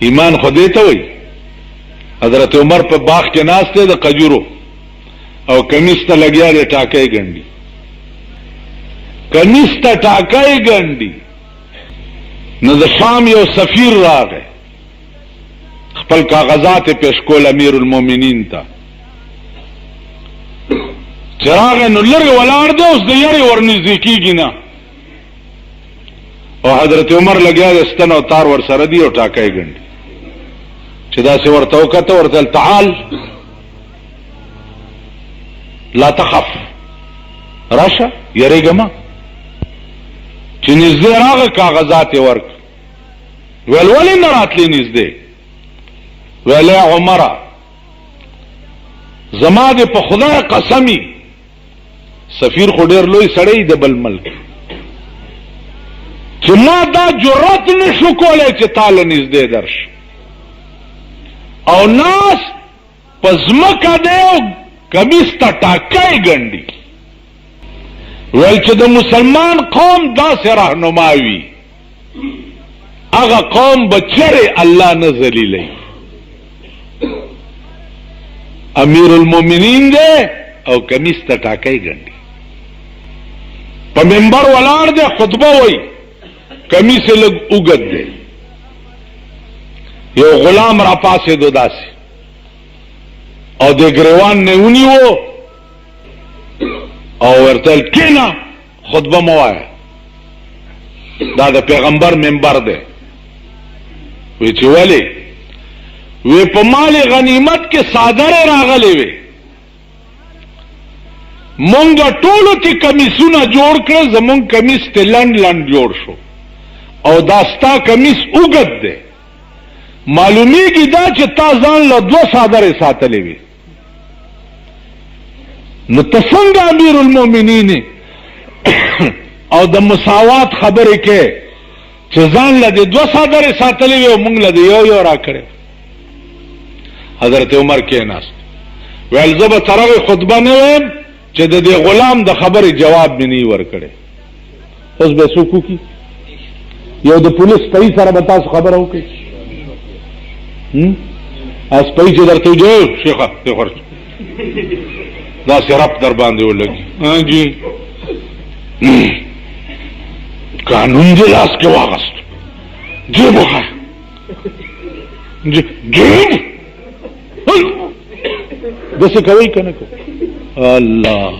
ایمان خو دې ته وایي. حضرت عمر په باغ کې ناست دی د قجورو او کمیس ته لګیا دی ټاکۍ ګنډي، کمیس ته ټاکۍ ګنډي. نو د شام یو سفیر راغی، خپل کاغذات پیش کول امیر المؤمنین ته. چې راغی نو لرې ولاړ دی، اوس د یړې ورنږدې کېږي نه، او حضرت عمر لګیا دی ستن او تار ور سره دی او ټاکۍ ګنډي. چې داسې ورته وکته، ورته تعال لا تخف، راشه یریږه مه. چې نږدې راغی کاغذات یې ورک، ویل ولې نه راتلې نږدې؟ ویل یا عمره زما دې په خدای قسمی، سفیر خو ډېر لوی سړی د بل ملک، چې ما دا جرأت نشو کولی چې تاله نږدې درش، او ناس په ځمکه دی او کمیس ته ټاکۍ ګنډي. ویل چې د مسلمان قوم داسې رهنما وي، هغه قوم به چرې الله نه ذلیلوي. امیر المؤمنین دی او کمیس ته ټاکۍ ګنډي، په منبر ولاړ دی خطبه وایي، کمیس یې لږ اوږد دی. یو غلام را پاسېدو داسې او د ګریوان نه ونیو او ورته ویل کېنه خطبه مه وایه، دا د پیغمبر منبر دی. وی چې ولې؟ وی په مال غنیمت کې صادرې راغلې وې، مونږ ټولو تی کمیسونه جوړ کړه، زمونږ کمیس تی لنډ لنډ جوړ شو او دا ستا کمیس اوږد دی. معلومیږي دا چې تا ځان له 2 صادرې ساتلې وې، نو ته څنګه امیر المؤمنین او د مساوات خبرې کې چې ځان له 2 صادرې ساتلې وې او مونږ له یو یو را کړې. حضرت عمر کېناست، ویل زه به تر هغې خطبه نه ویم چې د دې غلام د خبرې جواب مې نه ورکړی. اوس به څوک وکړي؟ یو د پولیس سپۍ سره به تاسو خبره وکړئ، سپۍ چې درته وجو شیخه ته خرچ داسې رب در باندې ولګي، جی قانون دې لاس کې واغست، جیب وخه جیب داسې کوئ که نه کوئ؟ الله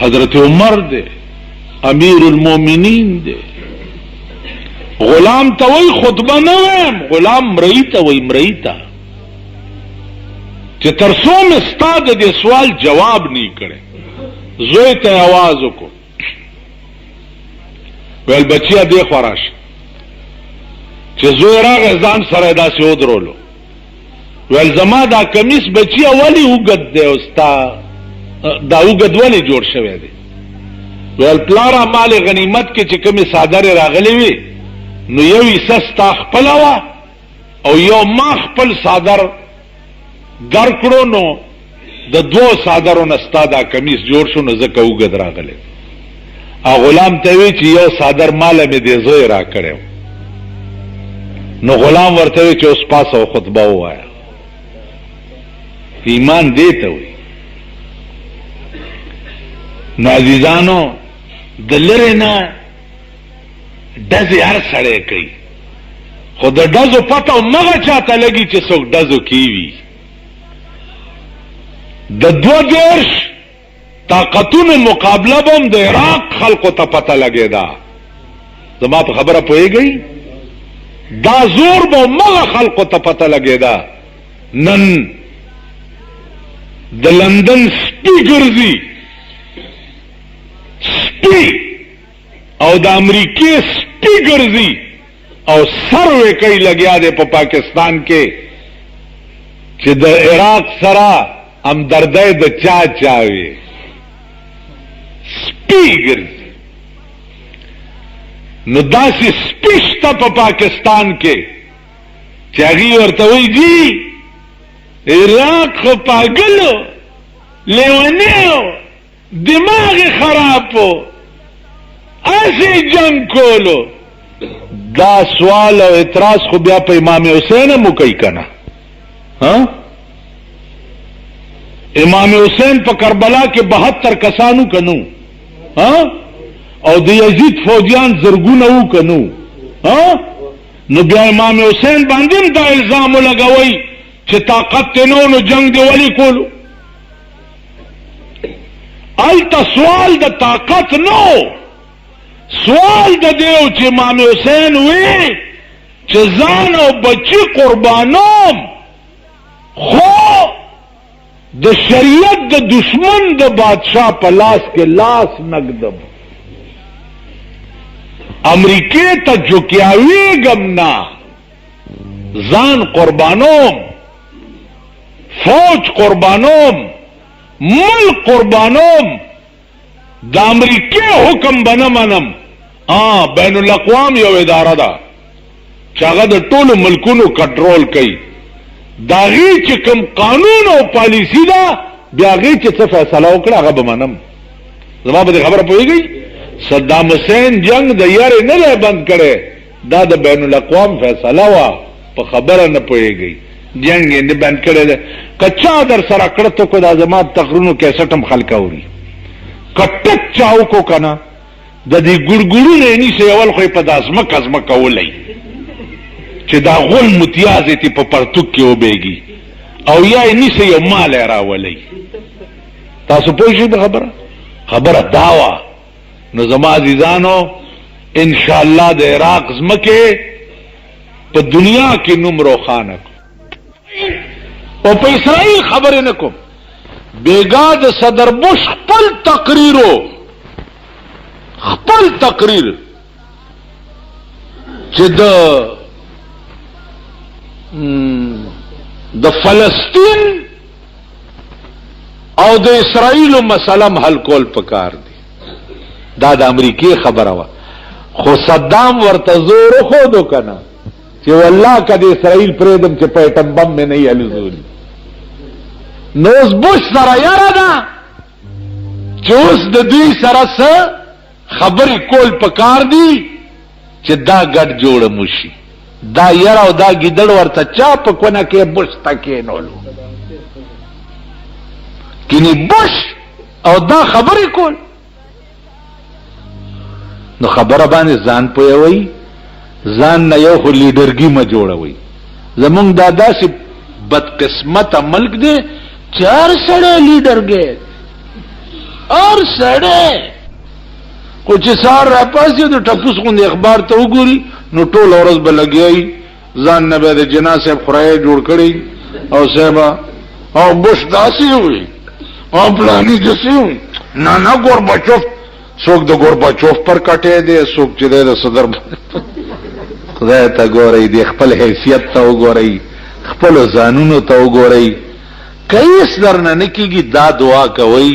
حضرت عمر دے امیر المومنین دے. غلام ته وای خطبه نه وایم، غلام مرئی ته وای، مرئی ته چې تر څو مې ستا د دې سوال جواب نه کړی. زوی ته आवाज وکړو، ویل بچیا دې خوا راشه. چې زوی راغی ځان سره داسې ودرولو، ویل زما دا کمیس بچیا ولی اوږد دی او ستا دا اوږد ولې جوړ شوی دی؟ ویل پلاره مال غنیمت کې چې کومې صادرې راغلې وي نو یو حصه ستا خپله وه او یو ما خپل صادر درکړو، نو د 2 صادرو نه ستا دا کمیس جوړ شو، نو ځکه اوږد راغلی. او غلام ته وی چې یو صادر ماله مې دې زوی را کړی، نو غلام ورته وی چې اوس پاسه خطبه ووایه. ایمان دې ته وي. نو عزیزانو د لرې نه ډزې هر سړی کوي، خو د ډزو پته مغه چاته لګي چې څوک ډزو کې وي. د 22 طاقتونو مقابله به هم د عراق خلقو ته پته لګېده. زما په خبره پوهېږئ؟ دا زور به مغه خلقو ته پته لګېده. نن د لندن سپي ګرځي، سپي او د امریکې سپي ګرځي او سروې کوي لګیا دی په پاکستان کې چې د عراق سره همدردی د چا چاوي. سپي ګرځي. نو داسې سپي شته په پاکستان کې چې هغې ورته وایي جی عراق خو پاگلو، لیونیو، دماغ خرابو، ایسے جنگ کولو. دا سوال او اعتراض خو بیا په امام حسین مو کوي کنه. امام حسین په کربلا کې 72 کسانو کنو او د یزید فوجیان زرګونه وو کنو. نو بیا امام حسین باندې دا الزام لګوي چې طاقت نو نو جنگ دی ولی کولو. التا سوال د طاقت نو، سوال د دیو چې امام حسین وی چې ځان او بچی قربانوم خو د شریعت د دشمن د بادشاہ په لاس کې لاس نگدم، امریکې ته جوکیاویږم نه، ځان قربانوم، فوج قربانوم، ملک قربانوم، د امریکې حکم بنه منم. بین الاقوام یو اداره ده چې هغه د ټولو ملکونو کنټرول کوي، دا غي چې کوم قانون او پالیسی ده بیا غي چې څه فیصله وکړه هغه به منم. زما به خبره پوهیږي صدام حسین جنگ د یارې نه بند کړي، دا د بین الاقوام فیصله وا، په خبره نه پوهیږي جنگ یې نه بند کړي. کچا در سره کړته کو د ازمات تقرونو کیسټم خلک اوري کټک چاو کو کنه د دې ګړګړو نه نشي اول خو په داسمه کزمه کولای چې دا غول متیازه تی په پرتوک کې وبېږي او یا نشي یو مال راولي. تاسو پوه شئ د خبره داوا. نو زما عزیزانو ان شاء الله د عراق زمکه په دنیا کې نوم روخانه او په اسرائیل خبره نکوم. بیگا د صدر بوش خپل تقریر چې د فلسطین او د اسرائیل مسله حل کول پکار دي، دا د امریکای خبره وا، خو صدام ورته زور خو دو کنه چې والله کدی اسرائیل پریدم چې په اټم بم مې نه یلزول. نو اوس بوش سره یاره ده چې اوس د دوی سره څه خبرې کول پکار دي چې دا ګډ جوړ موشي. دا یاره او دا ګیدړ ورته چا په کونه کې بوش تا کېنولو کینی بوش او دا خبرې کول. نو خبره باندې ځان پوهوي، ځان نه یو خو لیډرګي ما جوړوي. زمونږ دا داسې بدقسمته ملک دی چې هر سړی لیډرګي، هر سړی خو چې سهار راپاسي د ټپوس غوندې اخبار ته وګوري نو ټول ورځ به لګیایي، ځان نه به د جنا صاحب خورای جوړ کړی او صاحبه او بوش داسې وي او پلاني داسې وي. نه ګورباچوف څوک د ګورباچوف پر کټې دی، څوک چې د صدر خدای ته ګورئ، د خپل حیثیت ته وګورئ، خپل ځانونو ته وګورئ. کایس درنه نه کیږي دا دعا کوي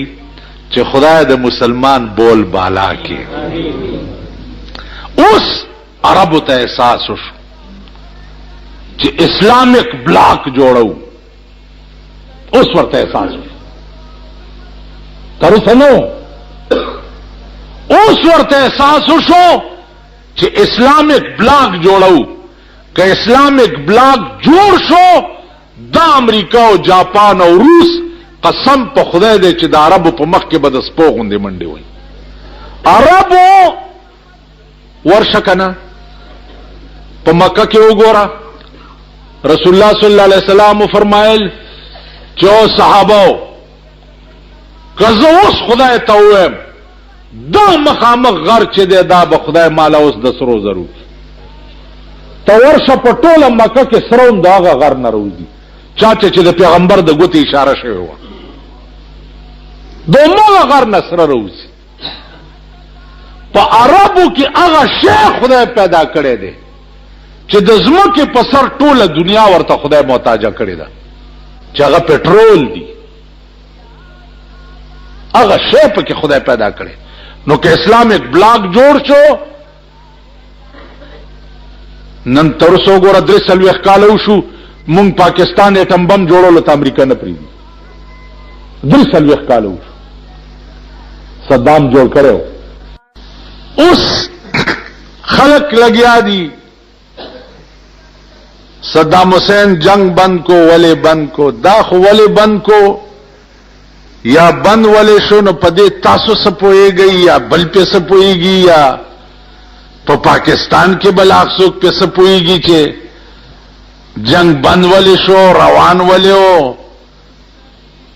چې خدای د مسلمان بول بالا کې. اوس عربو ته احساس وشو چې اسلامیک بلاک جوړو، اوس ورته احساس وشو تر اوسه نو، اوس ورته احساس وشو چې اسلامیک بلاک جوړو. که اسلامیک بلاک جوړ شو دا امریکا او جاپان او روس قسم په خدای دی چې د عربو په مخ کې به د سپو غوندې منډې وي. عربو ورشه کنه په مکه کې وګوره، رسول الله صلی الله علیه وسلم فرمایل چې او صحابه که زه اوس خدای ته ووایم دا مخامخ غر چې دی دا به خدای مالا اوس د سرو زرو ته ورشه په ټوله مکه کې سرون د هغه غر نه روځي چاته چې د پیغمبر د ګوتې اشاره شوې وه، دومره غر نه سره روځي. په عربو کې هغه شی خدای پیدا کړی دی چې د ځمکې په سر ټوله دنیا ورته خدای محتاجه کړې ده چې هغه پټرول دی، هغه شی پکې خدای پیدا کړی. نو که اسلامیک بلاک جوړ شو نن تر اوسه وګوره 43 کاله وشو مونږ پاکستان اټم بم جوړولو ته امریکا نه پریږدي. 43 کاله وشو صدام جوړ کړو. اوس خلق لګیا دي صدام حسین جنگ بند کو ولی بند کو دا خو ولی بند کو یا بند ولی شو نو پدے تاسو سپوئے گئی یا بل پہ سپوئے گی یا پا پاکستان کے بلاخصوک پہ سپوئے گی کہ جنگ بند ولی شو روان ولی ہو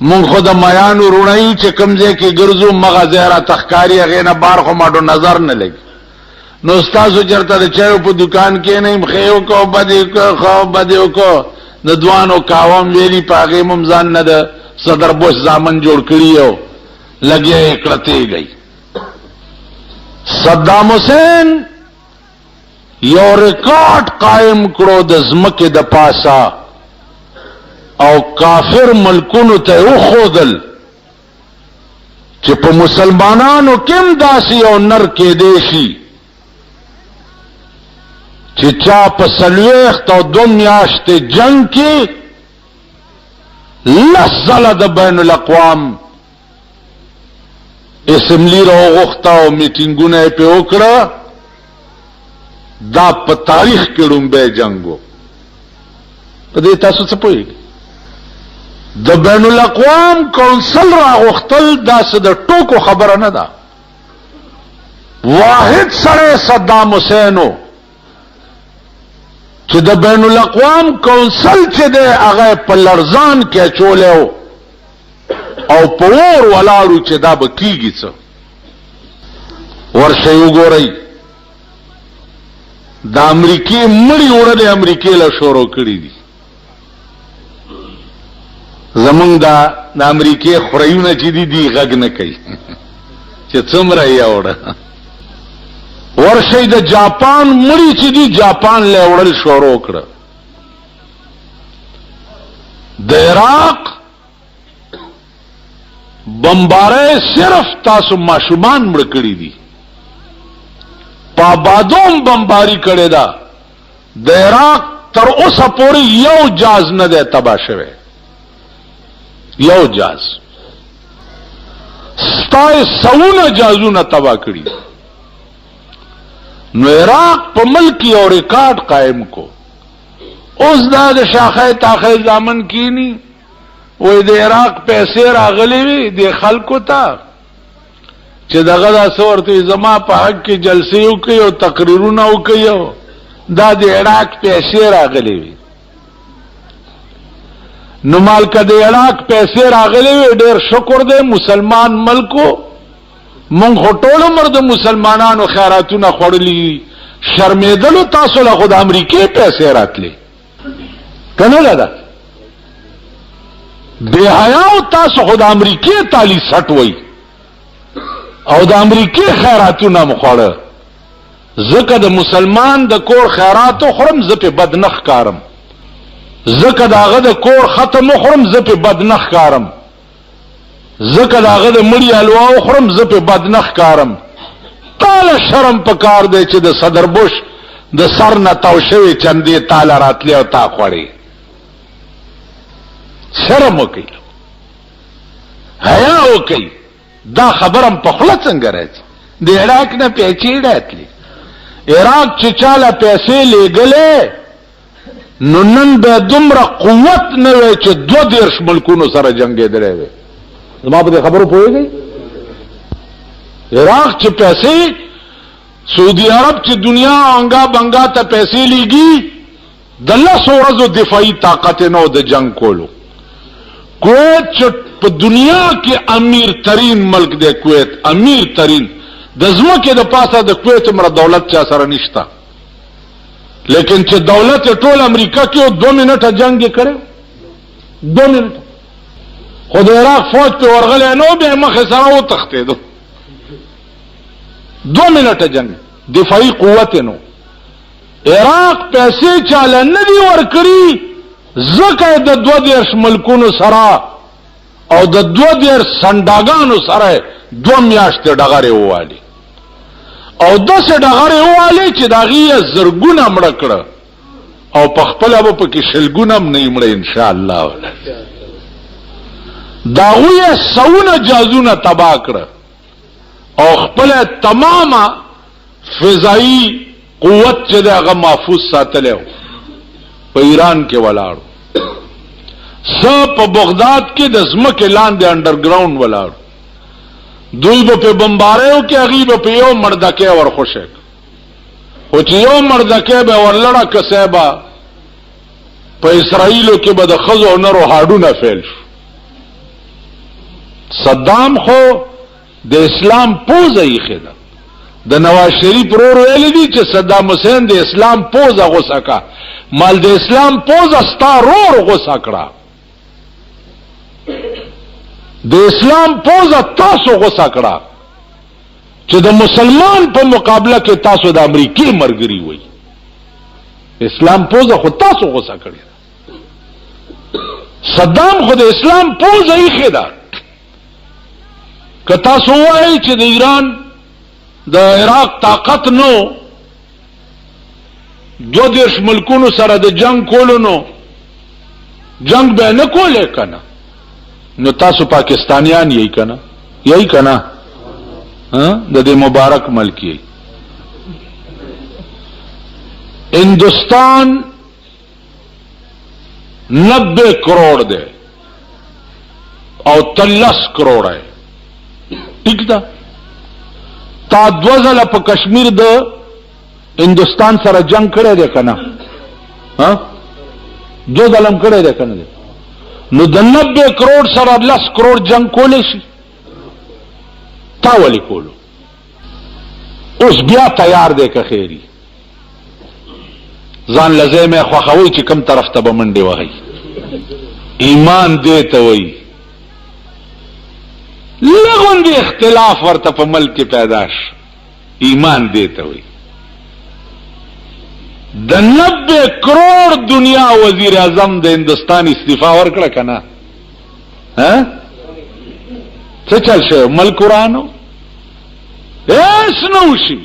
من خود میانو رونائی چه کمزے کی گرزو مغا زیرہ تخکاری اغینا بار خو ماٹو نظر نہ لگی نو استاسو چرتا دا چایو پا دکان کے نیم خیو کو بدیو کو خو بدیو کو ندوانو کاوام ویلی پا اغی ممزان ندا صدر بوش زامن جوڑ کریو لگیا اکڑتے گئی صدام حسین یو ریکارڈ قائم کرو د زمکه د پاسا او کافر ملکونو ته وخودل چې په مسلمانانو کم داسي او نر کې دیشي چې چا په سلويخت او دو میاشتې جنگ کې لسل د بین الاقوام اسمبلی رو غوښتا او میټینګونه په وکړه دا په تاریخ کې لومبه جنگو په دې تاسو څه پوهیږئ د بین الاقوام کونسل را غوښتل دا څه د ټوکو خبره نه ده واحد سره صدام حسینو چې د بین الاقوام کونسل چې ده هغه په لړزان کې چولیو او په ور ولاړو چې دا به کیږي څه ورشه وګورئ د امریکای مړی وړل امریکای له شروع کړی دي زمونږ د امریکای خورایونه چې دي غږ نه کوي چې څومره یې وړه ورشي د جاپان مړی چې دي جاپان له وړل شروع کړ د عراق بمباره صرف تاسو ماشومان مړ کړی دي پابادوم بمباری کړي دا د عراق تر اوسه پورې یو جاز نه ده تبا شوه یو جاز ستای سونه جازونه تبا کړي نو عراق په ملک یو ریکارډ قائم کو اوس دا د شاخه تاخه ځامن کینی وې د عراق پیسې راغلي وي د خلکو ته چې دغه دا څورته زما په حق کې جلسې وکي او تقریرونه وکي دا د عراق پیسې راغلي وي نو مال کده عراق پیسې راغلي وي ډېر شکر دې مسلمان ملکو مونږ ټول عمر د مسلمانانو خیراتونه خورلي شرمېدلو تاسو له خود امریکای پیسې راتلې کنه لدا بے حیاو تاسو خود امریکای تالی سټ وای او د امریکای خیراتونه مخوړه زکه د مسلمان د کور خیراتو خورم زپه بدنخ کارم زکه داغه د کور ختم خورم زپه بدنخ کارم زکه داغه د مړی الوا خورم زپه بدنخ کارم تعالی شرم پکار دی چې د صدر بوش د سر نه تاوشوي چندې تعالی راتلی او تا خوړی شرم وکي حیا وکي دا خبرم په خله څنګه راځي د عراق نه پیسې راتلي عراق چې چاله پیسې لګلې نو نن به دومره قوت نه وي چې 22 ملکونو سره جنگېدلی وي زما په خبرو پوهېږئ عراق چې پیسې سعودي عرب چې دنیا انګا بنګا ته پیسې لیږي د 10 ورځو دفاعي طاقت نه د جنگ کولو کویت چې په دنیا کې امیر ترین ملک دی کویت امیر ترین د ځمکې د پاسه د کویت مر دولت چا سره نشتا لیکن چې دولت ټول امریکا کې 2 منټه جنگ کړو 2 منټه خو د عراق فوج په ورغله نو به مخ سره و تختیدو 2 منټه جنگ دفاعي قوت نو عراق پیسې چاله نه دی ورکړي زکه د 22 ملکونو سره او د 22 سنداګانو سره 2 میاشتې ډغره ووالی او داسې ډغره ووالی چې داغي زرګونه مړ کړه او په خپل ابو پکې شلګونه نه مړ ان شاء الله داغوی سونه جازونه تبا کړه او خپل تمامه فضایی قوت چې دغه محفوظ ساتلو په ایران کې ولاړو، څه په بغداد کې د ځمکې لاندې انډرګراوند ولاړو، دوی به په بمباریو کې هغوی به په یو مردکۍ ورخوشی، خو چې یو مردکۍ به ورلړه کسی به په اسرائیلو کې به د ښځو او نرو هاډونه فیل شو. صدام خو د اسلام پوزه ایښې ده. د نواز شریف ورور ویلی دي چې صدام حسین د اسلام پوزه غوسه کا، مال د اسلام پوزه ستا رور غوسه کړه، د اسلام پوزه تاسو غوسه کړه چې د مسلمان په مقابله کې تاسو د امریکای مرګري وای. اسلام پوزه خو تاسو غوسه کړی. صدام خو د اسلام پوزه ایښې ده. که تاسو وایئ چې د ایران د عراق طاقت نو 22 ملکونو سره د جنگ کولو، نو جنگ به نه کولی کنه، نو تاسو پاکستانیان یې کنه، یہی کنه د دې مبارک ملک یې. ہندوستان 90 کروڑ دے او 13 کروڑ ہے، ٹھیک ده. تا 2 ځله په کشمیر د هندوستان سره جنگ کړی دی کنه، 2 ځله هم کړی دی کنه، نو د 90 کروڑ سره 10 کروڑ جنگ کولی شي؟ تا ولی کولو؟ اوس بیا تیار دی که خیری ځان لځای مې خوښوي چې کوم طرف ته به منډې وهي. ایمان دې ته وایي لغوندې اختلاف ورته په ملک کې پیدا شي، ایمان دې ته وایي. د 90 کروڑ دنیا وزیر اعظم د هندوستان استعفا ورکړه کنه، څه چل شوی؟ ملک ورانو هیڅ نه وشي،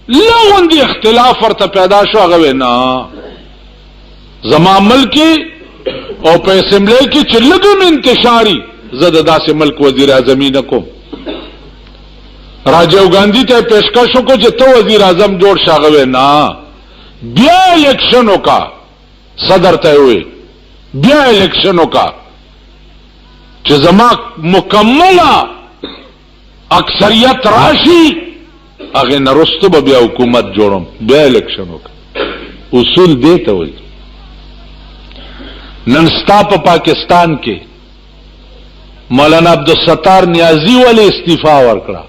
لغوندې اختلاف ورته پیدا شو. هغه نه زما ملکی او په اسمبلی کې چې لږم انتشاري زه د داسې ملک وزیر اعظمي نه کوم. راجیو ګاندھی ته پیشکش وکړو چې ته وزیر اعظم جوړ شه، هغه نه بیا الیکشن وکا، صدر ته وی بیا الیکشن وکا چې زما مکمله اکثریت راشي، هغه نرسته به بیا حکومت جوړم، بیا الیکشن وکا. اصول دې ته وایي. نن ستا په پاکستان کې مولانا عبدالستار نیازی ولی استعفا ورکړه؟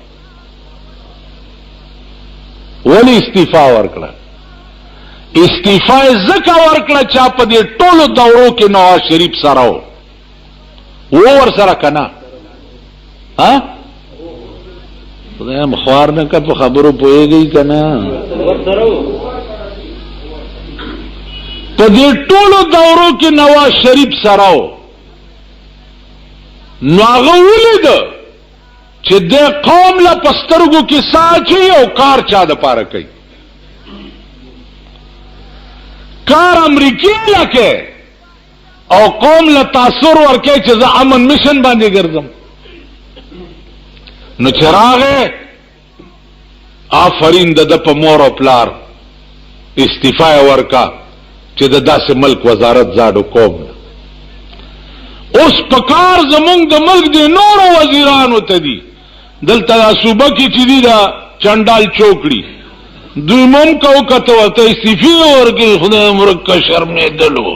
ولی استعفا ورکړه؟ استعفا ځکه ورکړه چې په دې ټولو دورو کې نواز شریف سره و ور سره کنه. خدای مخوار نه که په خبرو پوهېږئ کنه. په دې ټولو دورو کې نواز شریف سره و، نو هغه ولیده چې د قوم له په سترګو کې ساچي او کار چا دپاره کوي. کار امریکي لکه او قوم له تاثر ورکوي چې زه امن مشن باندې ګرځم. نو چې راغی آفرین د په مور او پلار استعفا ورکا چې د داسې ملک وزارت زاړو کوم. اوس پکار زمونږ د ملک د نورو وزیرانو ته دي دلته صوبه کې چې دي دا چنډال چوکړي دوی مم کو کته ورته استعفا ورکړي. خدای مرکه شرمېدلو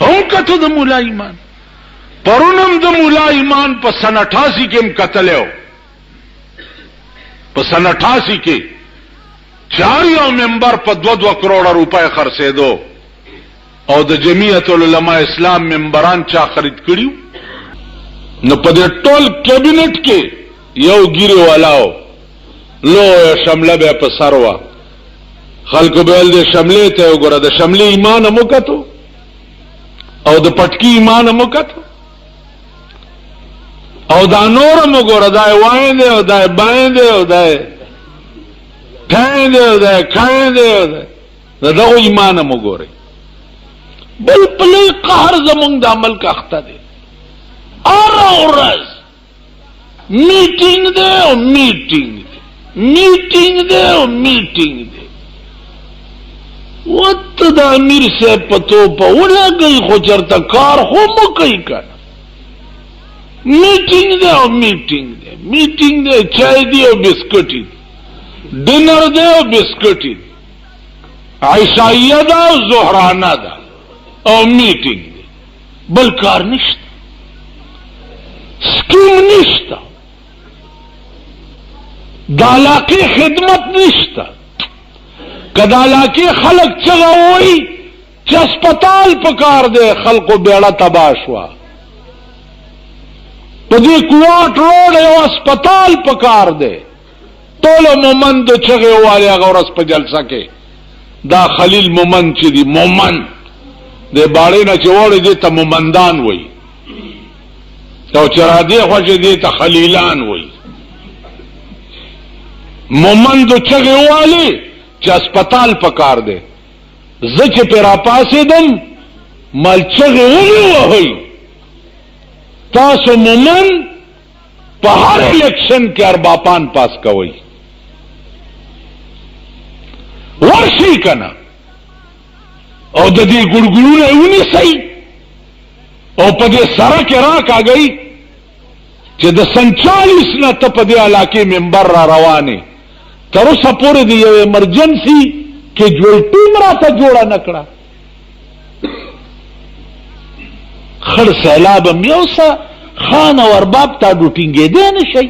هم کته د مولا ایمان پرونم د مولا ایمان په سن 88 کې هم قتلو. په سن 88 کې 4 ممبر په 2 کروڑ روپے خرڅېدو او د جمعیت العلماء اسلام ممبران چا خرید کړیو. نو په دې ټول کابینټ کې یو ګیره والاو لو شمله به په سروا خلکو به د شمله ته وګوره، د شمله ایمان مو کتو او د پټکی ایمان مو کتو او دا نور مو ګوره، دا وایند او دا باند او دا کاند او دا کاند او دا دغه ایمان مو ګوره. بل پلی قهر زمونږ د عمل کا اخته دی. ورځ میټینګ دی او میټینګ دی، میټینګ دی او میټینګ دی. What ته د امیر صاحب په توپه ولګئ خو چېرته کار خو مه کوئ که نه میټینګ دی او میټینګ دی میټینګ دی چای دی او بسکټي دی ډنر دی او بسکټي دی عشایه ده او زهرانه ده او میټینګ دی بل کار نشته سکیم نشته د علاقې خدمت نشته که د علاقې خلک چغه وایي چې اسپتال په کار دی خلکو بیړه تباه شوه په دې کوواټ روډ یو اسپتال په کار دی ټوله مومند چغې ووالې هغه ورځ په جلسه کې دا خلیل مومند چې دی مومند د باړې نه چې وړې دې ته مومندان وایي او چې را دې خوا چې دې ته خلیلان وایي مومندو چغې ووالې چې اسپتال په کار دی زه چې پې راپاسېدم مال چغې ولې وهئ تاسو مومند په هر الیکشن کې ارباپان پاس کوئ ورشئ که نه او د دې ګړګړونه یې ونیسئ او په دې سره کې راکاږئ چې د سن 40 نه ته په دې علاقې ممبر را روانې تر اوسه پورې د یو ایمرجنسي کیجوالټي راته جوړه نه کړه خړ سیلاب هم یوسه خان او ارباب تا ډوټینګېدی نه شئ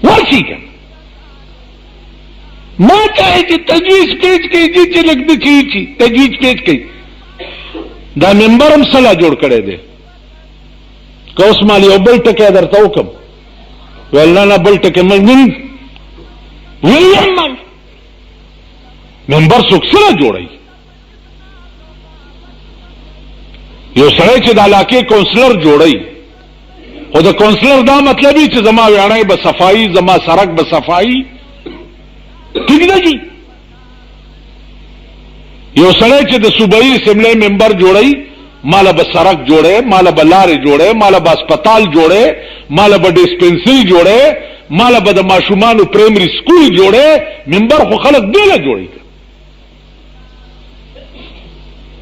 ورشئ که ما چاہے چې تجویز پیش کوي دې چې لږ د چی تجویز پیش کوي دا ممبر هم سلا جوړ کړی دی که اوس مال یو بل ټکی درته وکړم ویل نه بل ټکی ملګین ویم مال ممبر څوک سره جوړوي یو سړی چې د علاقې کونسلر جوړوي خو د کونسلر دا مطلب وي چې زما ویاڼی به صفایي زما سړک به صفایي ٹھیک ده جی یو سړی چې د صوبایي اسمبلی ممبر جوړوي مالا به سړک جوړه مالا به لارې جوړه مالا به اسپتال جوړه مالا به ډسپنسري جوړه مالا به د ماشومانو پرایمري سکول جوړه ممبر خو خلک دیله جوړي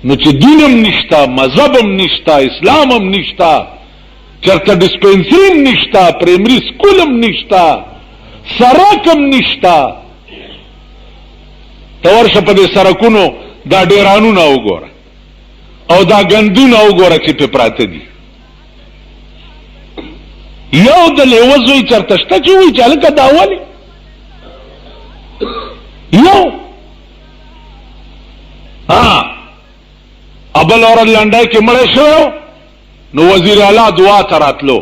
نو چې دین هم نشتا مذهب هم نشتا اسلام هم نشتا چرته ډسپنسري هم نشتا پرایمري سکول هم نشتا سړک هم نشتا ته ورشه په دې سړکونو دا ډیرانونه وګوره او دا ګندونه وګوره چې په پراته دي یو د لیوه زوی چرته شته چې وایي چې هلکه دا ولې یو ابل ورځ لنډی کې مړی شوی نو وزیر اعلی دعا ته راتلو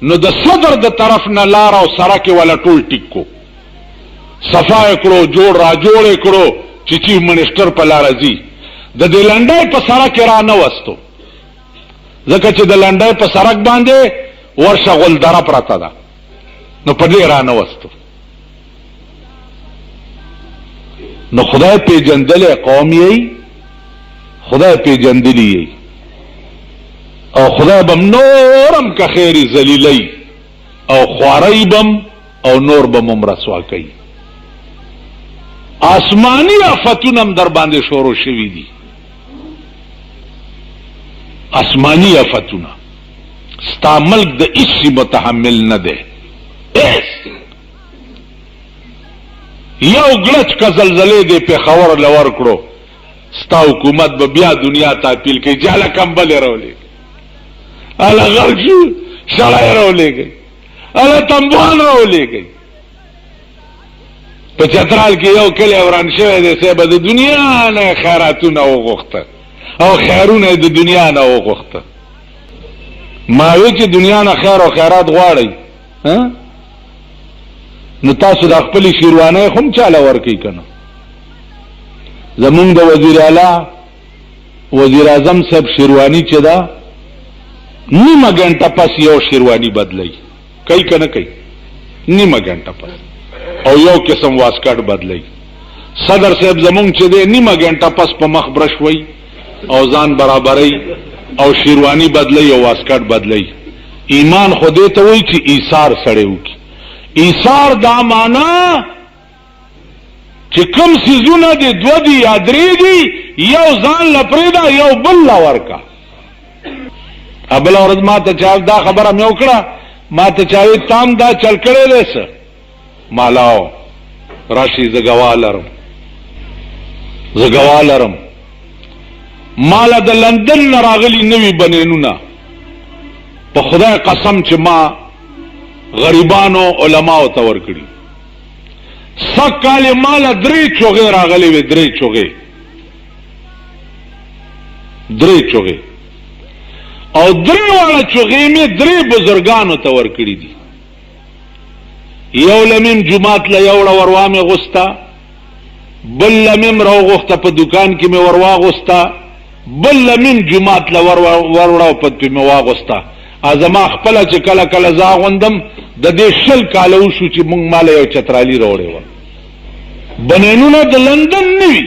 نو د صدر د طرف نه لار او سړک یې والا ټول ټیک کو صفا یې کړو جوړ را جوړ یې کړو چې چیف منسټر په لاره ځي د دې لنډۍ په سړک کې را نه وستو ځکه چې د لنډۍ په سړک باندې ورشه غلدره پرته ده نو په دې را نه وستو نو خدای پیژندلی قوم یې خدای پیژندلی یې او خدای بم نورم که خیری ذلیلی او خواری بم او نور بم رسوا کوي آسمانی آفتونم در باندې شروع شوي دي آسمانی آفتونه ستا ملک د اسی متحمل نه ده یو گلچ کا زلزلے دے پیښور لور کړو ستا حکومت به بیا دنیا ته اپیل کوي جاله کمبلې راولې الا غرشو شړای راولې گئی الا تنبوان راولې گئی په چترال کې یو کلی وران شوی دی صاحب د دنیا نه خیراتونه وغوښته او خیرونه د دنیا نه وغوښته ما وی چې دنیا نه خیر او خیرات غواړئ نو تاسو د خپل شیروانه هم چاله ورکی کنه زمونږ د وزیر اعلی وزیر اعظم صاحب شیروانی چې دا نیمه ګنټه پس یو شیروانی بدلی کوي کنه کوي نیمه ګنټه پس او یو قسم واسکټ بدلی صدر صاحب زمونږ چې دی نیمه ګنټه پس په مخ برش وای او ځان برابرۍ او شیروانی بدلی او واسکټ بدلی ایمان خو دې ته وای چې ایثار سړی وکي ایثار دا معنا چې کوم سیزونه دي دو دي یا درې دي یو ځان لپریدا یو بل ورکا. ابل ورځ ما ته چا دا خبره مې وکړه ما ته چاوي تام دا چل کړی دی څه مالاو راشي زګوالرم مالا د لندن نه راغلي نوي بنینونه په خدای قسم چې ما غریبانو علماو ته ورکړي. سکال مالا درې چوغې راغلي وي درې چوغې او درې واړه چوغې مې درې بزرګانو ته ورکړي دي. یو لمیم جمعات له یوړه وروا مې غوستا بل لمیم راوغوخته په دکان کې مې وروا غوستا بل لمیم جمعات له وروړه په مې واغوستا. ازما خپل چې کله کله زاغوندم د دې شل کاله وشو چې مونږ مال یو چترالي راوړې و بنینونه د لندن نوي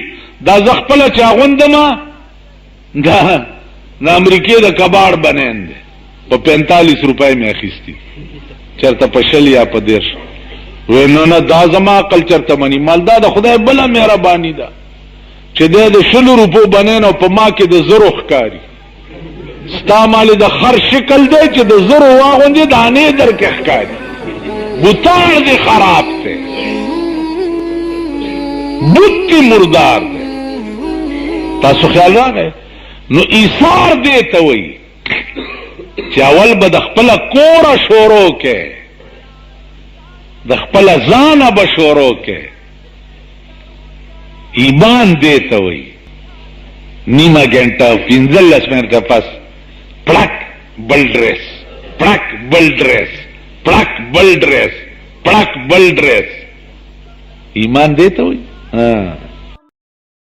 دا ز خپل چې اغوندم دا د امریکې د کباړ بنین دی په 45 روپۍ مې اخیستی چرته په شل یا په 10 وینونه دا زما عقل چرته مني مال دا د خدای بله مهرباني ده چې د 100 روپو بنین او په ما کې د زرو ښکاري ستا مال د خر شکل دی چې د زرو واغوندې دانې در کې ښکاري بوتان دی خراب دی بوت دی مردار دی. تاسو خیال راغی نو ایثار دی ته وایي چې اول به د خپله کوره شروع کې د خپله ځانه به شروع کې ایمان دی ته وایي نیمه ګنټه 15 منټه پس پړک بل ډریس پړک بل ډریس پړک بل ډریس پړک بل ډریس ایمان دی ته وایي